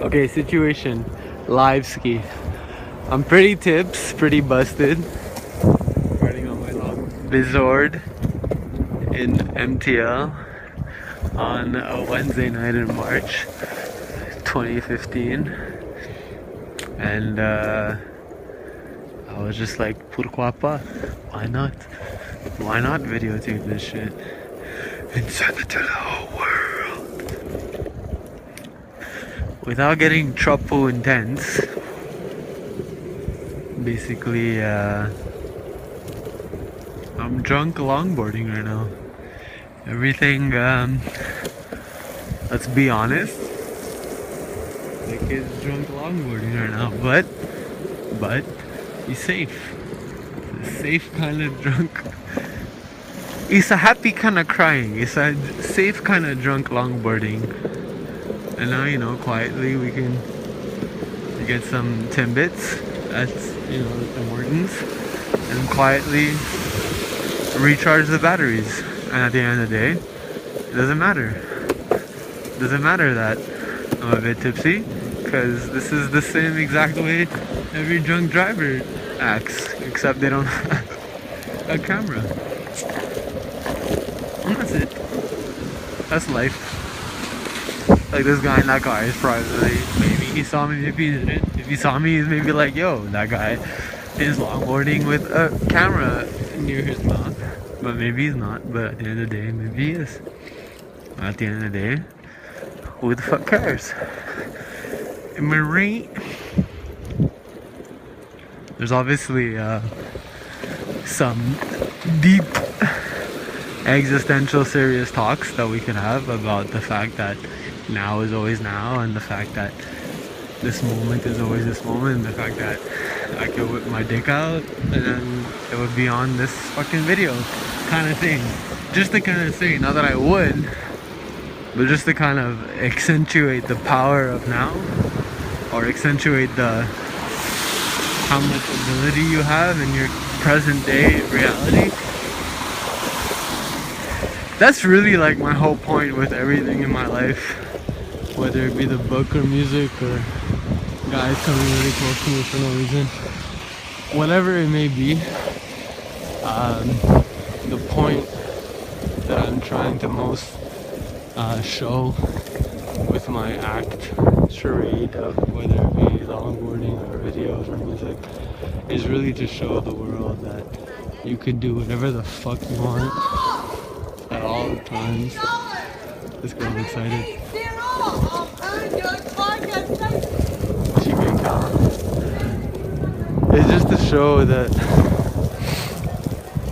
Okay, situation. Live ski. I'm pretty tips, pretty busted. Riding on my long Bizord in MTL on a Wednesday night in March 2015. And I was just like, pourquoi pas? Why not? Why not videotape this shit and send it to the whole world? Without getting trop intense. Basically, I'm drunk longboarding right now. Everything, let's be honest, the kid's drunk longboarding right now, but he's safe. He's a safe kind of drunk. He's a happy kind of crying. It's a safe kind of drunk longboarding. And now, you know, quietly we can get some Timbits at, you know, the Mortons and quietly recharge the batteries. And at the end of the day, it doesn't matter. It doesn't matter that I'm a bit tipsy, because this is the same exact way every drunk driver acts, except they don't have a camera. And that's it. That's life. Like this guy in that car is probably, maybe he saw me, maybe he didn't. If he saw me, he's maybe like, yo, that guy is longboarding with a camera near his mouth. But maybe he's not, but at the end of the day, maybe he is. At the end of the day, who the fuck cares? Am I right? There's obviously some deep existential serious talks that we can have about the fact that now is always now, and the fact that this moment is always this moment, and the fact that I could whip my dick out and then it would be on this fucking video kind of thing. Just to kind of say, not that I would, but just to kind of accentuate the power of now, or accentuate the how much ability you have in your present day reality. That's really like my whole point with everything in my life, whether it be the book or music or guys coming really close to me for no reason, whatever it may be. The point that I'm trying to most show with my act, charade of whether it be longboarding or videos or music, is really to show the world that you could do whatever the fuck you want at all times. This girl's excited. She can count. It's just to show that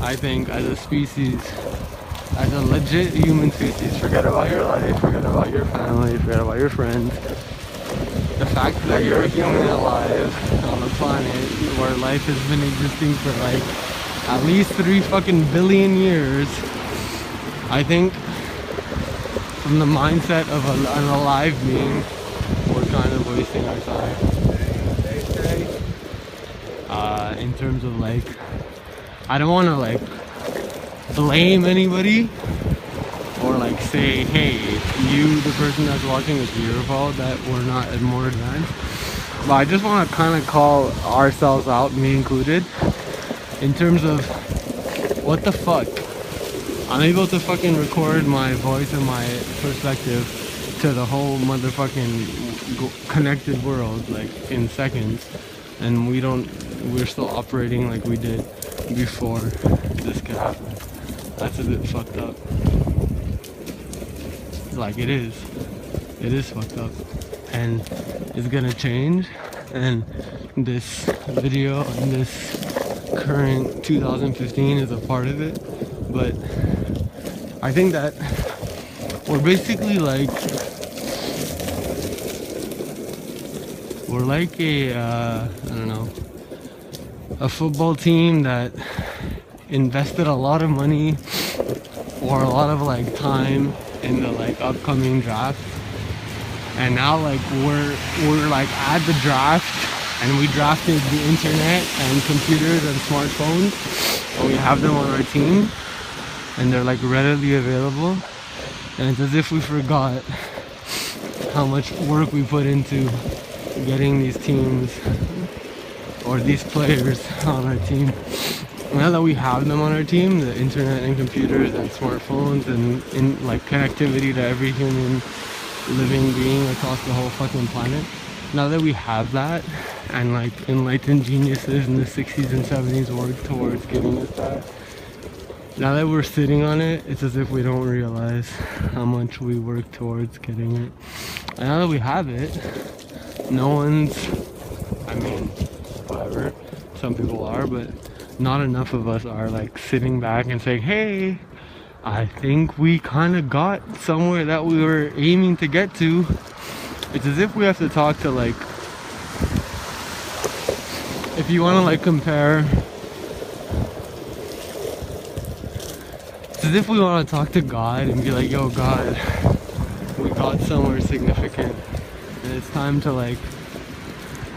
I think as a species, as a legit human species, forget about your life, forget about your family, forget about your friends. The fact that you're a human alive on a planet where life has been existing for like at least 3 fucking billion years, I think from the mindset of an alive being, we're kind of wasting our time. In terms of like, I don't want to like blame anybody or like say, hey, you, the person that's watching, it's your fault that we're not more advanced. But I just want to kind of call ourselves out, me included, in terms of what the fuck. I'm able to fucking record my voice and my perspective to the whole motherfucking connected world like in seconds, and we're still operating like we did before this could happen. That's a bit fucked up. Like it is fucked up, and it's gonna change, and this video and this current 2015 is a part of it. But I think that we're basically like, we're like I don't know, a football team that invested a lot of money or a lot of like time in the like upcoming draft, and now like we're like at the draft, and we drafted the internet and computers and smartphones, and we have them on our team, and they're like readily available, and it's as if we forgot how much work we put into getting these teams or these players on our team. Now that we have them on our team, the internet and computers and smartphones and in like connectivity to every human living being across the whole fucking planet, now that we have that, and like enlightened geniuses in the 60s and 70s worked towards giving us that, now that we're sitting on it, it's as if we don't realize how much we work towards getting it. And now that we have it, no one's, I mean, whatever, some people are, but not enough of us are like sitting back and saying, hey, I think we kind of got somewhere that we were aiming to get to. It's as if we have to talk to, like, if you want to like compare, it's as if we want to talk to God and be like, yo God, we got somewhere significant and it's time to like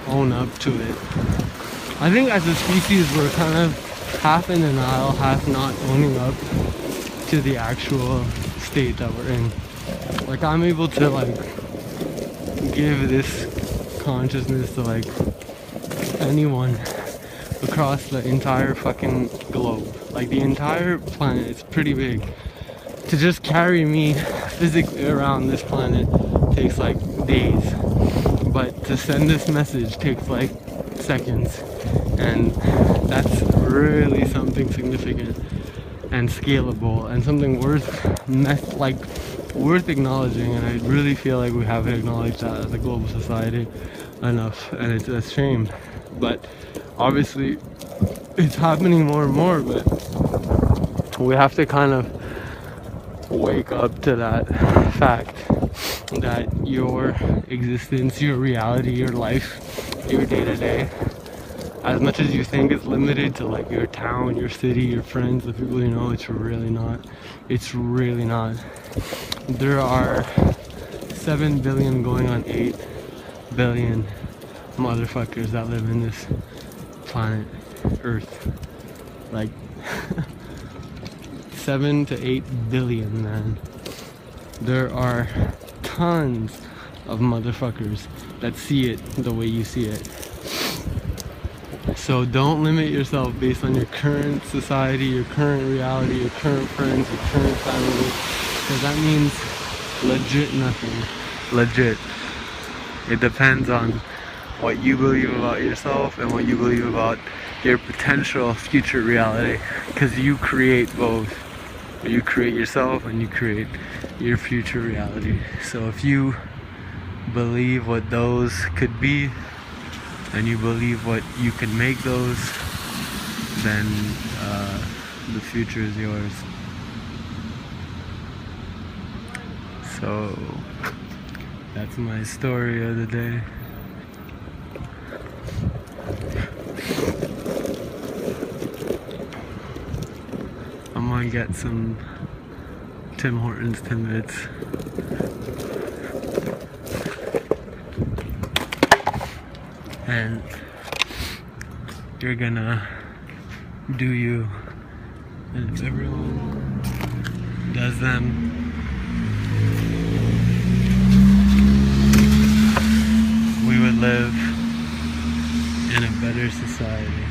own up to it. I think as a species we're kind of half in denial, half not owning up to the actual state that we're in. Like, I'm able to like give this consciousness to like anyone across the entire fucking globe, like the entire planet. It's pretty big. To just carry me physically around this planet takes like days, but to send this message takes like seconds, and that's really something significant and scalable and something worth acknowledging. And I really feel like we haven't acknowledged that as a global society enough, and it's a shame. But obviously it's happening more and more, but we have to kind of wake up to that fact that your existence, your reality, your life, your day-to-day, as much as you think it's limited to like your town, your city, your friends, the people you know, it's really not. It's really not. There are 7 billion going on 8 billion motherfuckers that live in this planet Earth. Like 7 to 8 billion, man. There are tons of motherfuckers that see it the way you see it. So don't limit yourself based on your current society, your current reality, your current friends, your current family, because that means legit nothing. Legit. It depends on what you believe about yourself and what you believe about your potential future reality, because you create both. You create yourself and you create your future reality. So if you believe what those could be and you believe what you can make those, then the future is yours. So that's my story of the day. I'm gonna get some Tim Hortons Timbits. And you're gonna do you. And if everyone does them, we would live in a better society.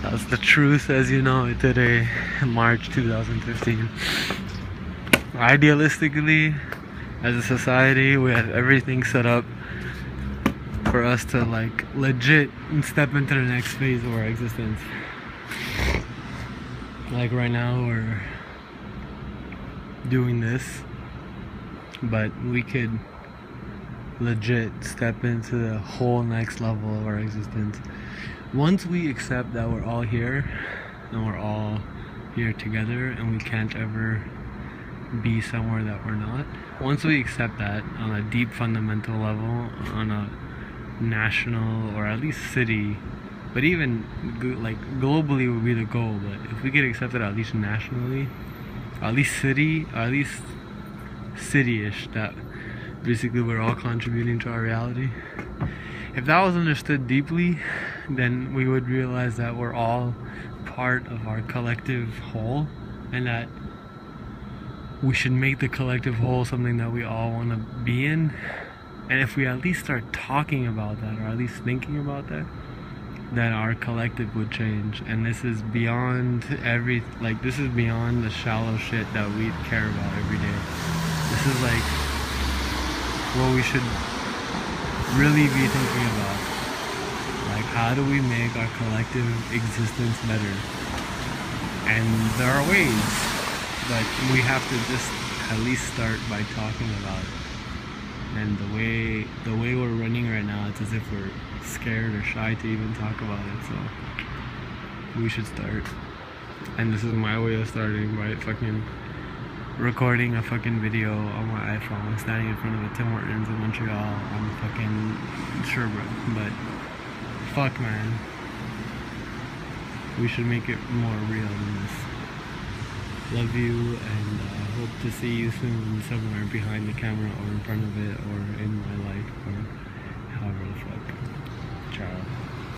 That's the truth as you know it today, March 2015. Idealistically, as a society, we have everything set up for us to like legit step into the next phase of our existence. Like right now we're doing this, but we could legit step into the whole next level of our existence once we accept that we're all here and we're all here together and we can't ever be somewhere that we're not. Once we accept that on a deep fundamental level, on a national or at least city, but even like globally would be the goal, but if we get accepted at least nationally, at least city, or at least city-ish, that basically we're all contributing to our reality. If that was understood deeply, then we would realize that we're all part of our collective whole, and that we should make the collective whole something that we all want to be in. And if we at least start talking about that, or at least thinking about that, then our collective would change. And this is beyond this is beyond the shallow shit that we care about every day. This is like what we should really be thinking about. Like, how do we make our collective existence better? And there are ways, but we have to just at least start by talking about it. And the way we're running right now, it's as if we're scared or shy to even talk about it. So we should start. And this is my way of starting, by fucking recording a fucking video on my iPhone, standing in front of a Tim Hortons in Montreal on fucking Sherbrooke. But fuck, man, we should make it more real than this. Love you, and hope to see you soon somewhere behind the camera or in front of it or in